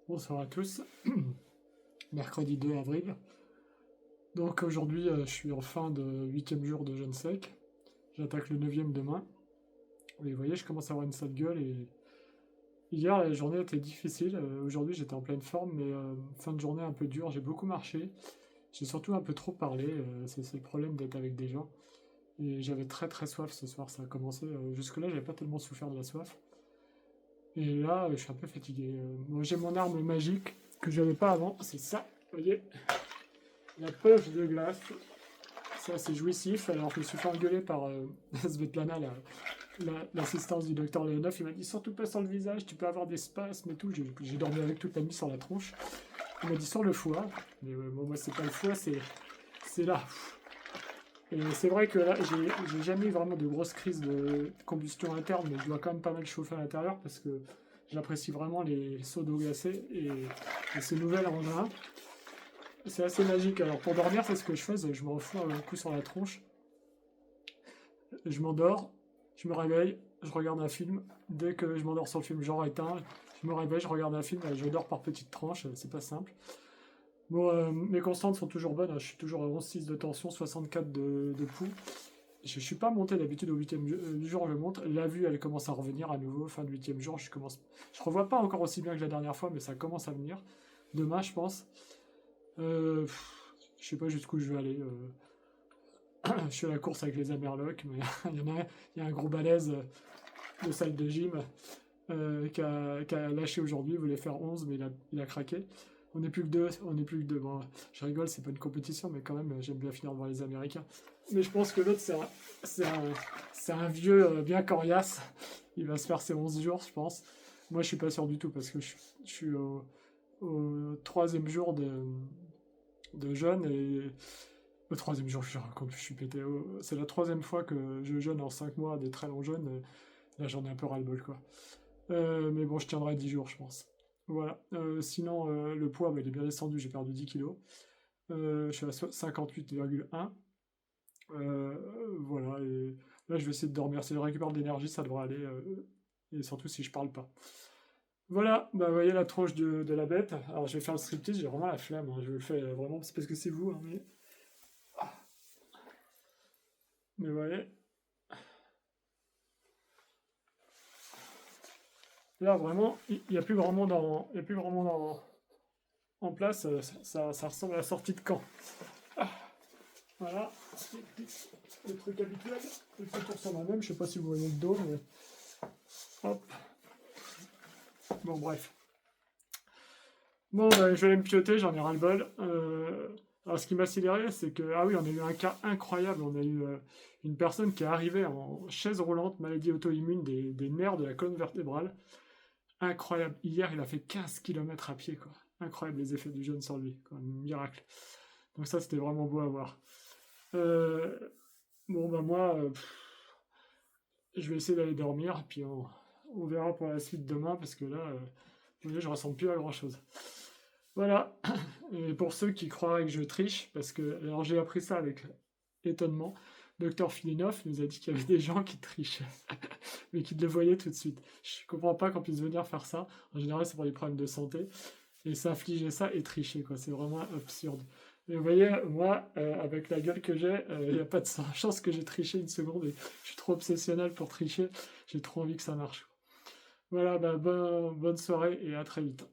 Bonsoir à tous, mercredi 2 avril. Donc aujourd'hui, je suis en fin de 8e jour de jeûne sec. J'attaque le 9e demain. Et vous voyez, je commence à avoir une sale gueule. Et hier, la journée était difficile. Aujourd'hui, j'étais en pleine forme, mais fin de journée un peu dure. J'ai beaucoup marché. J'ai surtout un peu trop parlé. C'est le problème d'être avec des gens. Et j'avais très très soif ce soir. Ça a commencé. Jusque-là, j'avais pas tellement souffert de la soif. Et là, je suis un peu fatigué. Moi, j'ai mon arme magique que j'avais pas avant. C'est ça. Vous voyez, la poche de glace, c'est assez jouissif. Alors je me suis fait engueuler par Svetlana, l'assistance du docteur Leonov. Il m'a dit surtout pas sur le visage, tu peux avoir des spasmes et tout. J'ai dormi avec toute la nuit sur la tronche. Il m'a dit sur le foie. Mais bon, moi, c'est pas le foie, c'est là. Et c'est vrai que là, j'ai jamais eu vraiment de grosses crises de combustion interne, mais je dois quand même pas mal chauffer à l'intérieur parce que j'apprécie vraiment les seaux d'eau glacée et ces nouvelles engins. C'est assez magique. Alors pour dormir, c'est ce que je fais, je me refous un coup sur la tronche, je m'endors, je me réveille, je regarde un film. Dès que je m'endors sur le film, j'en éteins, je me réveille, je regarde un film, je dors par petites tranches, c'est pas simple. Bon, mes constantes sont toujours bonnes, hein. Je suis toujours à 11,6 de tension, 64 de pouls. Je suis pas monté d'habitude au 8e jour, je monte. La vue, elle commence à revenir à nouveau, fin de 8e jour. Je revois pas encore aussi bien que la dernière fois, mais ça commence à venir. Demain, je pense. Je sais pas jusqu'où je vais aller. Je suis à la course avec les Amerlocs, mais il y a un gros balèze de salle de gym qui a lâché aujourd'hui. Il voulait faire 11, mais il a craqué. On n'est plus que deux. On n'est plus que deux. Bon, je rigole, c'est pas une compétition, mais quand même, j'aime bien finir devant les Américains. Mais je pense que l'autre, c'est un vieux bien coriace. Il va se faire ses 11 jours, je pense. Moi, je suis pas sûr du tout, parce que je suis au 3e jour de jeûne, et au 3e jour, je raconte, je suis pété. C'est la 3e fois que je jeûne en 5 mois, des très longs jeûnes. Là, j'en ai un peu ras-le-bol, quoi. Mais bon, je tiendrai 10 jours, je pense. Voilà. Sinon, le poids, bah, il est bien descendu, j'ai perdu 10 kilos. Je suis à 58,1. Voilà, et là, je vais essayer de dormir. Si je récupère de l'énergie, ça devrait aller. Et surtout si je parle pas. Voilà, bah vous voyez la tronche de la bête. Alors je vais faire le striptease, j'ai vraiment la flemme, hein. Je le fais vraiment, c'est parce que c'est vous, hein, mais vous voyez, là vraiment, il n'y a plus grand monde en place, ça ressemble à la sortie de camp. Voilà, le truc habituel, le fait tour sur moi-même, je sais pas si vous voyez le dos, mais hop, bon bref. Bon, bah, je vais aller me pioter, j'en ai ras-le-bol. Alors, ce qui m'a sidéré, c'est que, ah oui, on a eu un cas incroyable. On a eu une personne qui est arrivée en chaise roulante, maladie auto-immune des nerfs de la colonne vertébrale. Incroyable. Hier, il a fait 15 km à pied, quoi. Incroyable les effets du jeûne sur lui, quoi. Un miracle. Donc ça, c'était vraiment beau à voir. Euh, bon, bah moi, je vais essayer d'aller dormir, puis on verra pour la suite demain, parce que là, vous voyez, je ressemble plus à grand-chose. Voilà. Et pour ceux qui croiraient que je triche, parce que, alors j'ai appris ça avec étonnement, Docteur Filinov nous a dit qu'il y avait des gens qui trichaient, mais qui le voyaient tout de suite. Je comprends pas qu'on puisse venir faire ça. En général, c'est pour des problèmes de santé. Et s'infliger ça et tricher, quoi. C'est vraiment absurde. Mais vous voyez, moi, avec la gueule que j'ai, il n'y a pas de chance que j'ai triché une seconde. Et je suis trop obsessionnel pour tricher. J'ai trop envie que ça marche, quoi. Voilà, bah, bonne soirée et à très vite.